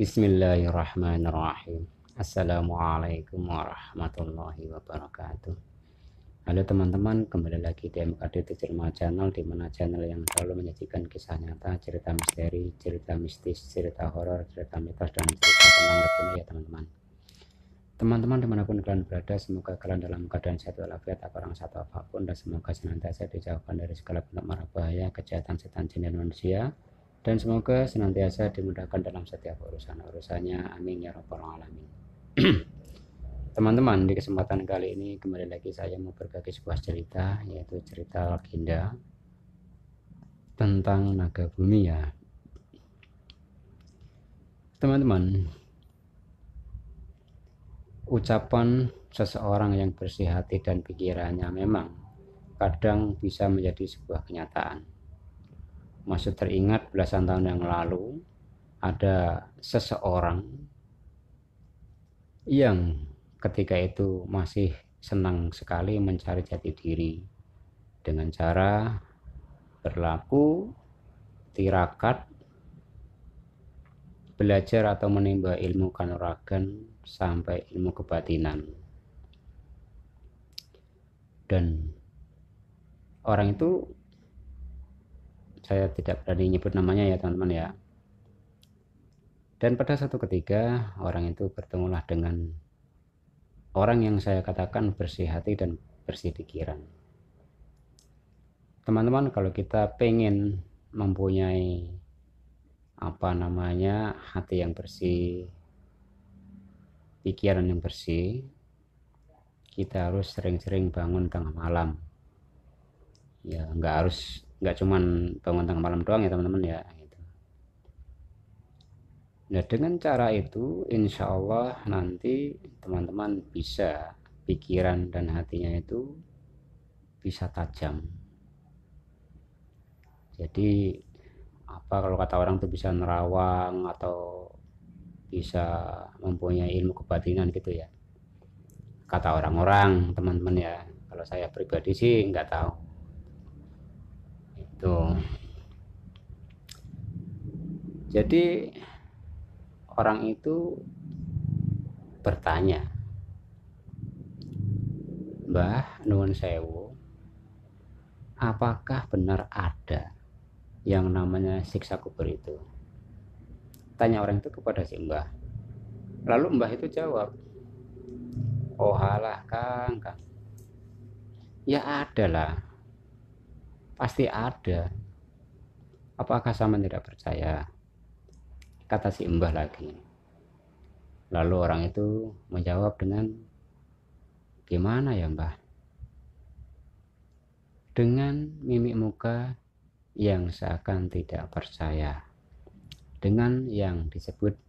Bismillahirrahmanirrahim. Assalamualaikum warahmatullahi wabarakatuh. Halo teman-teman, kembali lagi di MKD Tujuh Channel, di mana channel yang selalu menyajikan kisah nyata, cerita misteri, cerita mistis, cerita horor, cerita mitos, dan cerita tentang legenda ya teman-teman. Teman-teman dimanapun kalian berada, semoga kalian dalam keadaan sehat walafiat, tak kurang satu apapun, dan semoga senantiasa dijauhkan dari segala bentuk mara bahaya, kejahatan setan, jin, dan manusia, dan semoga senantiasa dimudahkan dalam setiap urusannya. Amin ya rabbal alamin. Teman-teman, di kesempatan kali ini kembali lagi saya mau berbagi sebuah cerita, yaitu cerita legenda tentang naga bumi ya teman-teman. Ucapan seseorang yang bersih hati dan pikirannya memang kadang bisa menjadi sebuah kenyataan. Masih teringat belasan tahun yang lalu ada seseorang yang ketika itu masih senang sekali mencari jati diri dengan cara berlaku tirakat, belajar atau menimba ilmu kanuragan sampai ilmu kebatinan. Dan orang itu saya tidak berani nyebut namanya ya teman-teman ya. Dan pada satu ketika orang itu bertemulah dengan orang yang saya katakan bersih hati dan bersih pikiran. Teman-teman, kalau kita pengen mempunyai hati yang bersih, pikiran yang bersih, kita harus sering-sering bangun tengah malam. Ya nggak cuman bangun tengah malam doang ya teman-teman ya. Nah, dengan cara itu insya Allah nanti teman-teman bisa pikiran dan hatinya itu bisa tajam. Jadi kalau kata orang itu bisa nerawang atau bisa mempunyai ilmu kebatinan gitu ya, kata orang-orang teman-teman ya. Kalau saya pribadi sih nggak tahu itu. Jadi orang itu bertanya, "Mbah nuwun sewu, apakah benar ada yang namanya siksa kubur itu?" Tanya orang itu kepada si Mbah. Lalu Mbah itu jawab, "Oh halah Kang, ya ada lah, pasti ada. Apakah sama tidak percaya?" Kata si Mbah lagi. Lalu orang itu menjawab dengan, "Gimana ya Mbah?" Dengan mimik muka yang seakan tidak percaya dengan yang disebut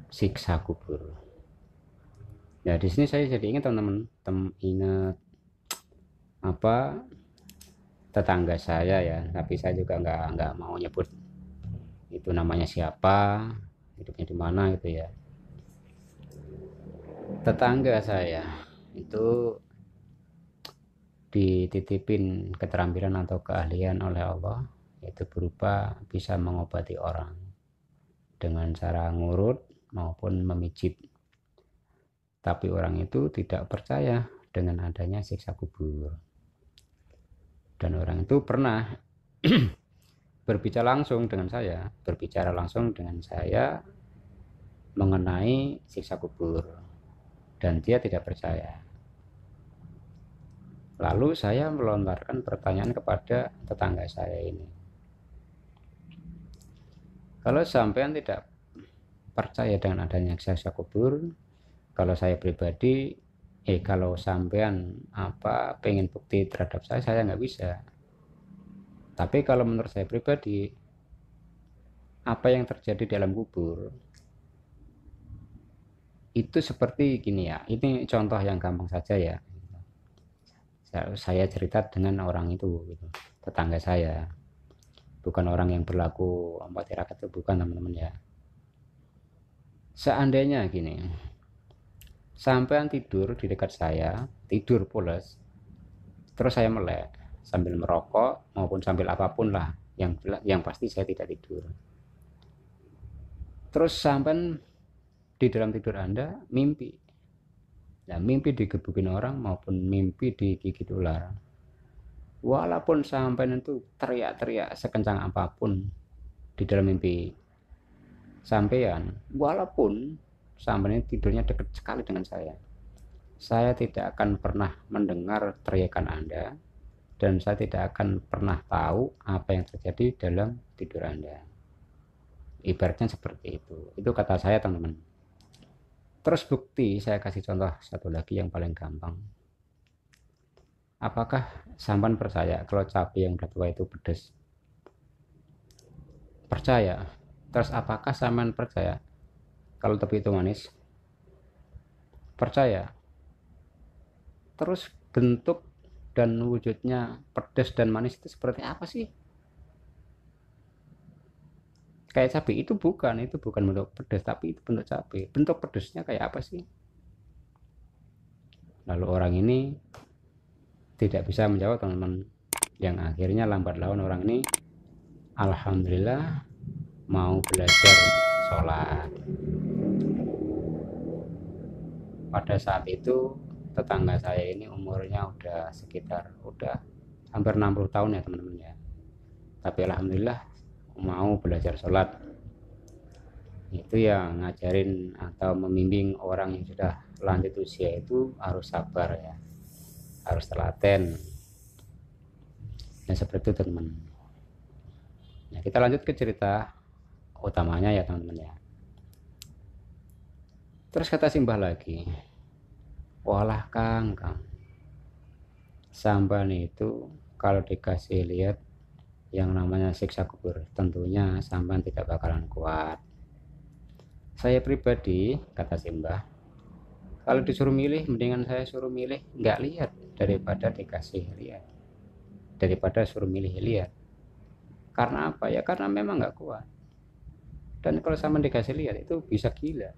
siksa kubur. Ya di sini saya jadi ingat teman-teman, ingat tetangga saya ya, tapi saya juga nggak mau nyebut itu namanya siapa, hidupnya di mana gitu ya. Tetangga saya itu dititipin keterampilan atau keahlian oleh Allah, yaitu berupa bisa mengobati orang dengan cara ngurut maupun memijit. Tapi orang itu tidak percaya dengan adanya siksa kubur. Dan orang itu pernah berbicara langsung dengan saya mengenai siksa kubur, dan dia tidak percaya. Lalu saya melontarkan pertanyaan kepada tetangga saya ini, kalau sampean tidak percaya dengan adanya siksa kubur, kalau saya pribadi kalau sampean pengen bukti terhadap saya nggak bisa. Tapi kalau menurut saya pribadi, apa yang terjadi di alam kubur itu seperti gini ya. Ini contoh yang gampang saja ya. Saya cerita dengan orang itu gitu, tetangga saya, bukan orang yang berlaku tirakat itu, bukan teman-teman ya. Seandainya gini, sampean tidur di dekat saya, tidur pules, terus saya melek sambil merokok maupun sambil apapun lah, yang pasti saya tidak tidur. Terus sampai di dalam tidur Anda mimpi. Nah, mimpi digebukin orang maupun mimpi digigit ular. Walaupun sampai itu teriak-teriak sekencang apapun di dalam mimpi sampean, walaupun sampean tidurnya dekat sekali dengan saya tidak akan pernah mendengar teriakan Anda, dan saya tidak akan pernah tahu apa yang terjadi dalam tidur Anda. Ibaratnya seperti itu. Itu kata saya, teman-teman. Terus bukti, saya kasih contoh satu lagi yang paling gampang. Apakah sampan percaya kalau cabai yang udah tua itu pedas? Percaya. Terus apakah sampan percaya kalau tebu itu manis? Percaya. Terus bentuk dan wujudnya pedas dan manis itu seperti apa sih? Kayak cabai itu bukan bentuk pedas, tapi itu bentuk cabai. Bentuk pedasnya kayak apa sih? Lalu orang ini tidak bisa menjawab, teman-teman. Yang akhirnya lambat laun orang ini alhamdulillah mau belajar sholat. Pada saat itu tetangga saya ini umurnya udah hampir 60 tahun ya, teman-teman ya. Tapi alhamdulillah mau belajar sholat. Itu yang ngajarin atau membimbing orang yang sudah lanjut usia itu harus sabar ya, harus telaten ya, seperti itu, teman-teman. Nah, kita lanjut ke cerita utamanya ya, teman-teman ya. Terus kata Simbah lagi, walah Kang, sampan itu kalau dikasih lihat yang namanya siksa kubur, tentunya sampan tidak bakalan kuat. Saya pribadi, kata Simbah, kalau disuruh milih, mendingan saya suruh milih nggak lihat daripada dikasih lihat, daripada suruh milih lihat. Karena apa ya? Karena memang nggak kuat. Dan kalau sampai dikasih lihat itu bisa gila.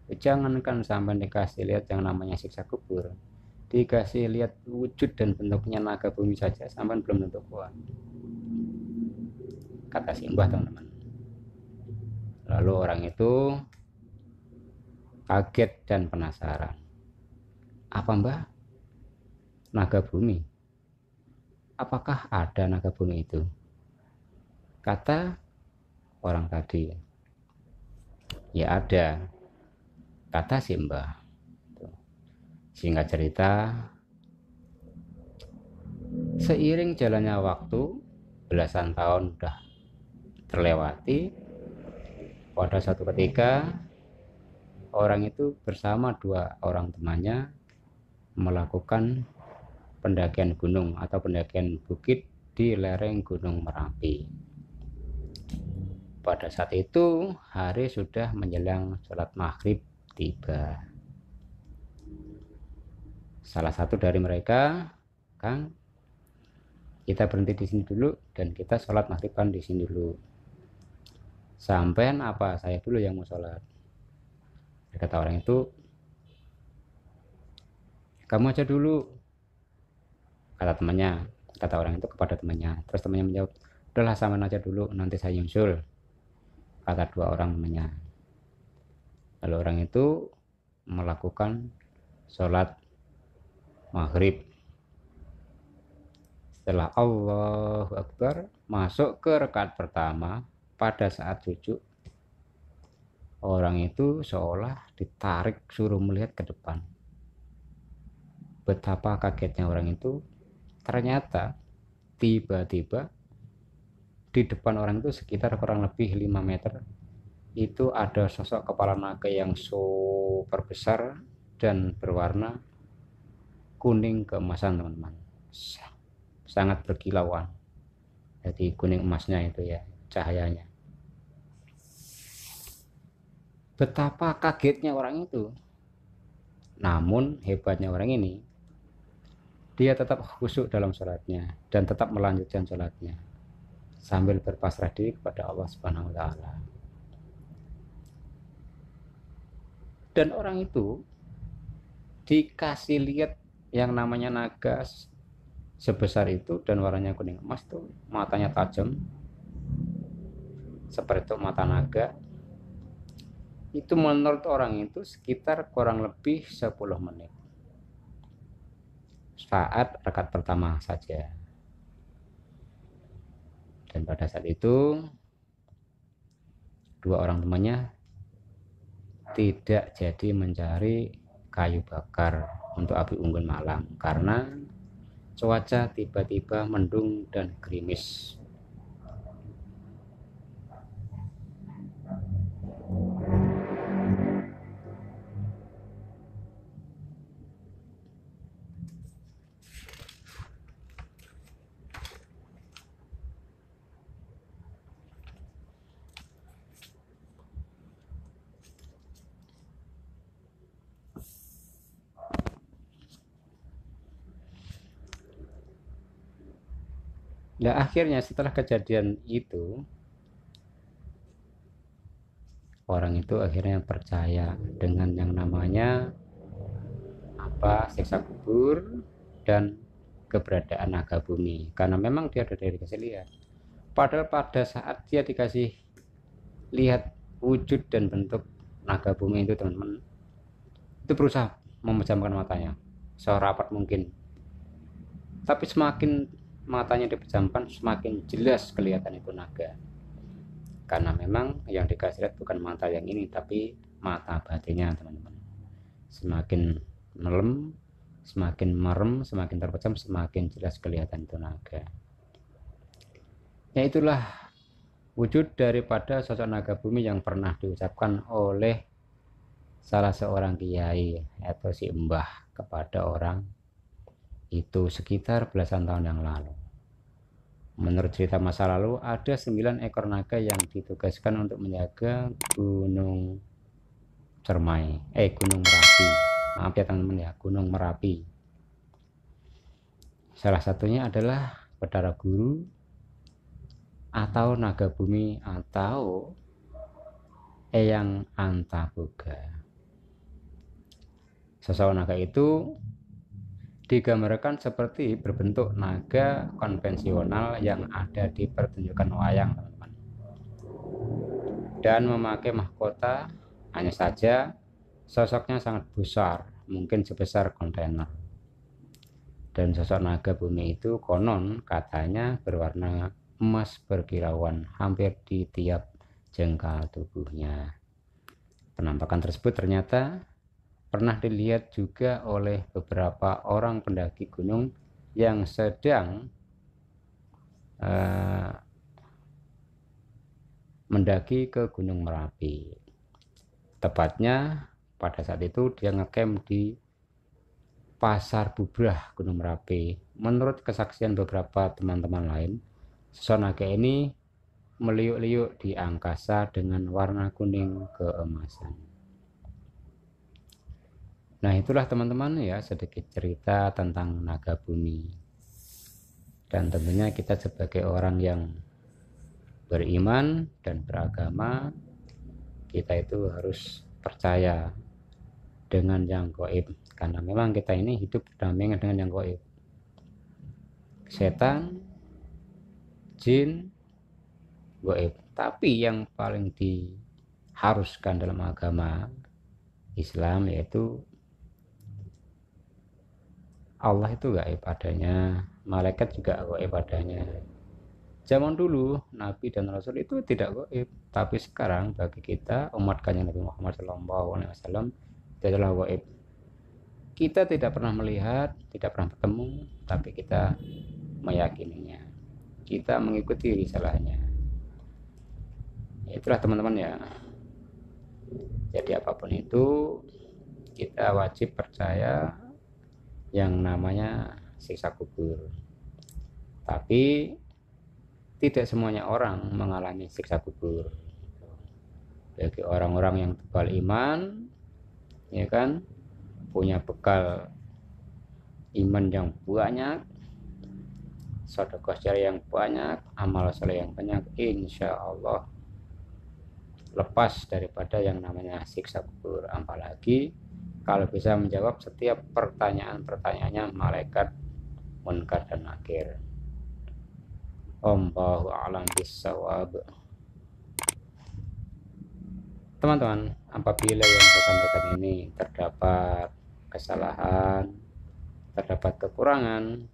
Jangankan sampai dikasih lihat yang namanya siksa kubur, dikasih lihat wujud dan bentuknya naga bumi saja sampai belum tentu kuat, kata Simbah, teman-teman. Lalu orang itu kaget dan penasaran. Apa Mbah? Naga bumi? Apakah ada naga bumi itu? Kata orang tadi. Ya ada, kata Simbah. Singkat cerita, seiring jalannya waktu, belasan tahun udah terlewati. Pada suatu ketika, orang itu bersama dua orang temannya melakukan pendakian gunung atau pendakian bukit di lereng Gunung Merapi. Pada saat itu hari sudah menjelang sholat maghrib tiba. Salah satu dari mereka, Kang, kita berhenti di sini dulu dan kita sholat maghriban di sini dulu. Sampean apa saya dulu yang mau sholat? Kata orang itu, kamu aja dulu, kata temannya. Kata orang itu kepada temannya. Terus temannya menjawab, udahlah sampean aja dulu, nanti saya nyusul, kata dua orang temannya. Lalu orang itu melakukan sholat maghrib. Setelah Allahu Akbar masuk ke rakaat pertama, pada saat sujud orang itu seolah ditarik suruh melihat ke depan. Betapa kagetnya orang itu, ternyata tiba-tiba di depan orang itu sekitar kurang lebih 5 meter itu ada sosok kepala naga yang super besar dan berwarna kuning keemasan, teman-teman. Sangat berkilauan. Jadi kuning emasnya itu ya cahayanya. Betapa kagetnya orang itu. Namun hebatnya orang ini, dia tetap khusyuk dalam sholatnya dan tetap melanjutkan sholatnya sambil berpasrah diri kepada Allah Subhanahu wa Ta'ala. Dan orang itu dikasih lihat yang namanya naga sebesar itu dan warnanya kuning emas tuh, matanya tajam seperti itu mata naga, itu menurut orang itu sekitar kurang lebih 10 menit saat rakaat pertama saja. Dan pada saat itu dua orang temannya tidak jadi mencari kayu bakar untuk api unggun malam karena cuaca tiba-tiba mendung dan gerimis. Nah, akhirnya setelah kejadian itu, orang itu akhirnya percaya dengan yang namanya siksa kubur dan keberadaan naga bumi, karena memang dia sudah dikasih lihat. Padahal pada saat dia dikasih lihat wujud dan bentuk naga bumi itu, teman-teman, itu berusaha memejamkan matanya serapat mungkin, tapi semakin matanya dipejamkan semakin jelas kelihatan itu naga, karena memang yang dikasih lihat bukan mata yang ini tapi mata batinnya, teman-teman. Semakin melem, semakin merem, semakin terpejam, semakin jelas kelihatan itu naga. Ya, itulah wujud daripada sosok naga bumi yang pernah diucapkan oleh salah seorang kiai atau si mbah kepada orang itu sekitar belasan tahun yang lalu. Menurut cerita masa lalu, ada 9 ekor naga yang ditugaskan untuk menjaga Gunung Gunung Merapi. Maaf ya teman-teman ya, Gunung Merapi. Salah satunya adalah Bathara Guru atau naga bumi atau Eyang Antaboga. Sosok naga itu digambarkan seperti berbentuk naga konvensional yang ada di pertunjukan wayang, teman-teman, dan memakai mahkota. Hanya saja sosoknya sangat besar, mungkin sebesar kontainer. Dan sosok naga bumi itu konon katanya berwarna emas berkilauan hampir di tiap jengkal tubuhnya. Penampakan tersebut ternyata pernah dilihat juga oleh beberapa orang pendaki gunung yang sedang mendaki ke Gunung Merapi. Tepatnya pada saat itu dia ngecamp di Pasar Bubrah Gunung Merapi. Menurut kesaksian beberapa teman-teman lain, sosok naga ini meliuk-liuk di angkasa dengan warna kuning keemasan. Nah, itulah teman-teman ya sedikit cerita tentang naga bumi. Dan tentunya kita sebagai orang yang beriman dan beragama, kita itu harus percaya dengan yang gaib, karena memang kita ini hidup berdampingan dengan yang gaib. Setan, jin, gaib. Tapi yang paling diharuskan dalam agama Islam yaitu Allah itu gaib adanya, malaikat juga gaib adanya. Zaman dulu Nabi dan Rasul itu tidak gaib, tapi sekarang bagi kita umat kanjeng Nabi Muhammad SAW itu adalah gaib. Kita tidak pernah melihat, tidak pernah bertemu, tapi kita meyakininya. Kita mengikuti risalahnya. Itulah teman-teman ya. Jadi apapun itu kita wajib percaya yang namanya siksa kubur. Tapi tidak semuanya orang mengalami siksa kubur. Bagi orang-orang yang tebal iman, ya kan, punya bekal iman yang banyak, sedekah jariah yang banyak, amal soleh yang banyak, insya Allah lepas daripada yang namanya siksa kubur. Apalagi kalau bisa menjawab setiap pertanyaan-pertanyaannya malaikat Munkar dan Nakir. Allahu a'lam bissawab. teman-teman, apabila yang saya sampaikan ini terdapat kesalahan, terdapat kekurangan,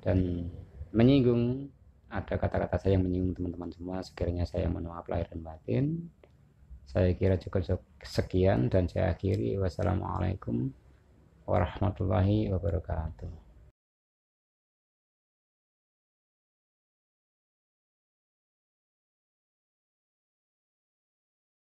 dan menyinggung, ada kata-kata saya yang menyinggung teman-teman semua, sekiranya saya mohon maaf lahir dan batin. Saya kira cukup sekian dan saya akhiri. Wassalamualaikum warahmatullahi wabarakatuh.